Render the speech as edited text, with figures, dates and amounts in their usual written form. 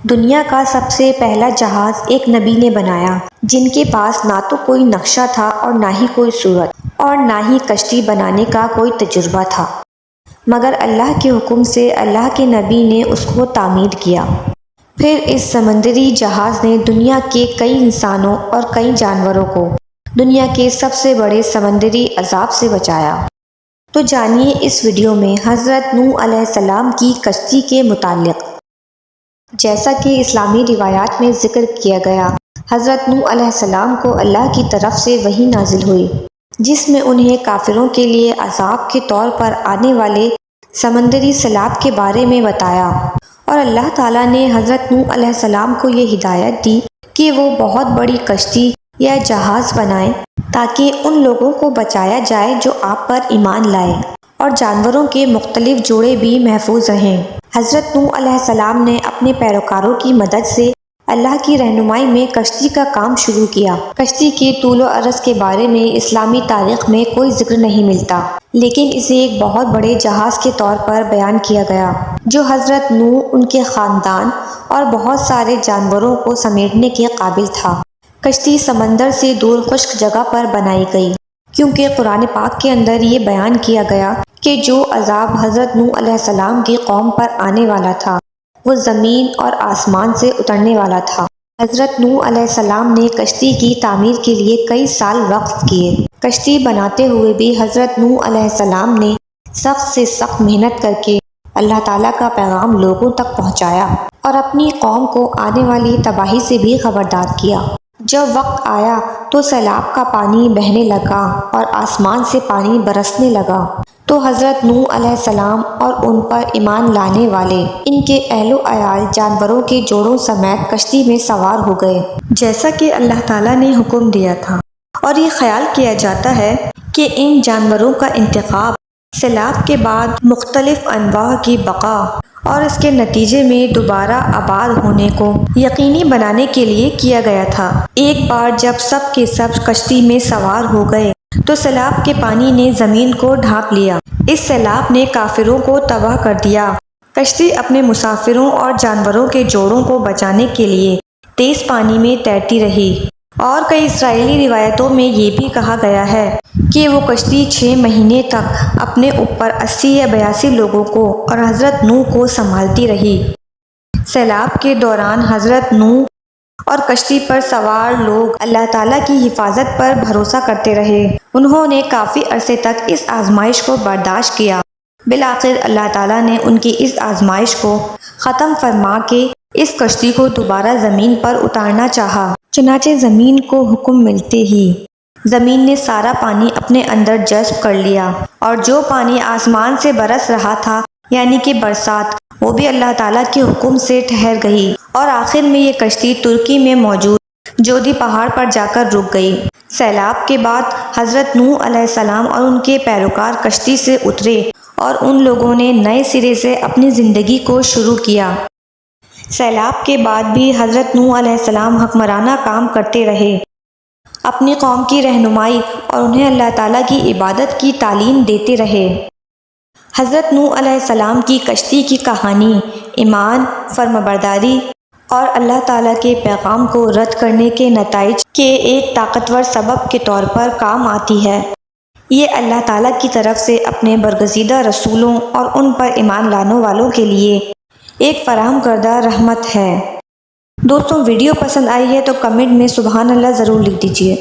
دنیا کا سب سے پہلا جہاز ایک نبی نے بنایا، جن کے پاس نہ تو کوئی نقشہ تھا اور نہ ہی کوئی صورت اور نہ ہی کشتی بنانے کا کوئی تجربہ تھا، مگر اللہ کے حکم سے اللہ کے نبی نے اس کو تعمیر کیا۔ پھر اس سمندری جہاز نے دنیا کے کئی انسانوں اور کئی جانوروں کو دنیا کے سب سے بڑے سمندری عذاب سے بچایا۔ تو جانیے اس ویڈیو میں حضرت نوح علیہ السلام کی کشتی کے متعلق۔ جیسا کہ اسلامی روایات میں ذکر کیا گیا، حضرت نوح علیہ السلام کو اللہ کی طرف سے وحی نازل ہوئی، جس میں انہیں کافروں کے لیے عذاب کے طور پر آنے والے سمندری سیلاب کے بارے میں بتایا، اور اللہ تعالیٰ نے حضرت نوح علیہ السلام کو یہ ہدایت دی کہ وہ بہت بڑی کشتی یا جہاز بنائیں تاکہ ان لوگوں کو بچایا جائے جو آپ پر ایمان لائے، اور جانوروں کے مختلف جوڑے بھی محفوظ رہیں۔ حضرت نوح علیہ السلام نے اپنے پیروکاروں کی مدد سے اللہ کی رہنمائی میں کشتی کا کام شروع کیا۔ کشتی کے طول و عرض کے بارے میں اسلامی تاریخ میں کوئی ذکر نہیں ملتا، لیکن اسے ایک بہت بڑے جہاز کے طور پر بیان کیا گیا جو حضرت نوح، ان کے خاندان اور بہت سارے جانوروں کو سمیٹنے کے قابل تھا۔ کشتی سمندر سے دور خشک جگہ پر بنائی گئی، کیونکہ قرآن پاک کے اندر یہ بیان کیا گیا کہ جو عذاب حضرت نوح علیہ السلام کی قوم پر آنے والا تھا وہ زمین اور آسمان سے اترنے والا تھا۔ حضرت نوح علیہ السلام نے کشتی کی تعمیر کے لیے کئی سال وقف کیے۔ کشتی بناتے ہوئے بھی حضرت نوح علیہ السلام نے سخت سے سخت محنت کر کے اللہ تعالیٰ کا پیغام لوگوں تک پہنچایا اور اپنی قوم کو آنے والی تباہی سے بھی خبردار کیا۔ جب وقت آیا تو سیلاب کا پانی بہنے لگا اور آسمان سے پانی برسنے لگا، تو حضرت نوح علیہ السلام اور ان پر ایمان لانے والے، ان کے اہل و عیال، جانوروں کے جوڑوں سمیت کشتی میں سوار ہو گئے، جیسا کہ اللہ تعالیٰ نے حکم دیا تھا۔ اور یہ خیال کیا جاتا ہے کہ ان جانوروں کا انتخاب سیلاب کے بعد مختلف انواع کی بقا اور اس کے نتیجے میں دوبارہ آباد ہونے کو یقینی بنانے کے لیے کیا گیا تھا۔ ایک بار جب سب کے سب کشتی میں سوار ہو گئے تو سیلاب کے پانی نے زمین کو ڈھانپ لیا۔ اس سیلاب نے کافروں کو تباہ کر دیا۔ کشتی اپنے مسافروں اور جانوروں کے جوڑوں کو بچانے کے لیے تیز پانی میں تیرتی رہی، اور کئی اسرائیلی روایتوں میں یہ بھی کہا گیا ہے کہ وہ کشتی 6 مہینے تک اپنے اوپر 80 یا 82 لوگوں کو اور حضرت نوح کو سنبھالتی رہی۔ سیلاب کے دوران حضرت نوح اور کشتی پر سوار لوگ اللہ تعالیٰ کی حفاظت پر بھروسہ کرتے رہے۔ انہوں نے کافی عرصے تک اس آزمائش کو برداشت کیا۔ بالآخر اللہ تعالیٰ نے ان کی اس آزمائش کو ختم فرما کے اس کشتی کو دوبارہ زمین پر اتارنا چاہا۔ چنانچہ زمین کو حکم ملتے ہی زمین نے سارا پانی اپنے اندر جذب کر لیا، اور جو پانی آسمان سے برس رہا تھا یعنی کہ برسات، وہ بھی اللہ تعالیٰ کے حکم سے ٹھہر گئی، اور آخر میں یہ کشتی ترکی میں موجود جودھی پہاڑ پر جا کر رک گئی۔ سیلاب کے بعد حضرت نوح علیہ السلام اور ان کے پیروکار کشتی سے اترے، اور ان لوگوں نے نئے سرے سے اپنی زندگی کو شروع کیا۔ سیلاب کے بعد بھی حضرت نوح علیہ السلام حکمرانہ کام کرتے رہے، اپنی قوم کی رہنمائی اور انہیں اللہ تعالیٰ کی عبادت کی تعلیم دیتے رہے۔ حضرت نوح علیہ السلام کی کشتی کی کہانی ایمان، فرمانبرداری اور اللہ تعالیٰ کے پیغام کو رد کرنے کے نتائج کے ایک طاقتور سبب کے طور پر کام آتی ہے۔ یہ اللہ تعالیٰ کی طرف سے اپنے برگزیدہ رسولوں اور ان پر ایمان لانے والوں کے لیے ایک فراہم کردہ رحمت ہے۔ دوستوں، ویڈیو پسند آئی ہے تو کمنٹ میں سبحان اللہ ضرور لکھ دیجیے۔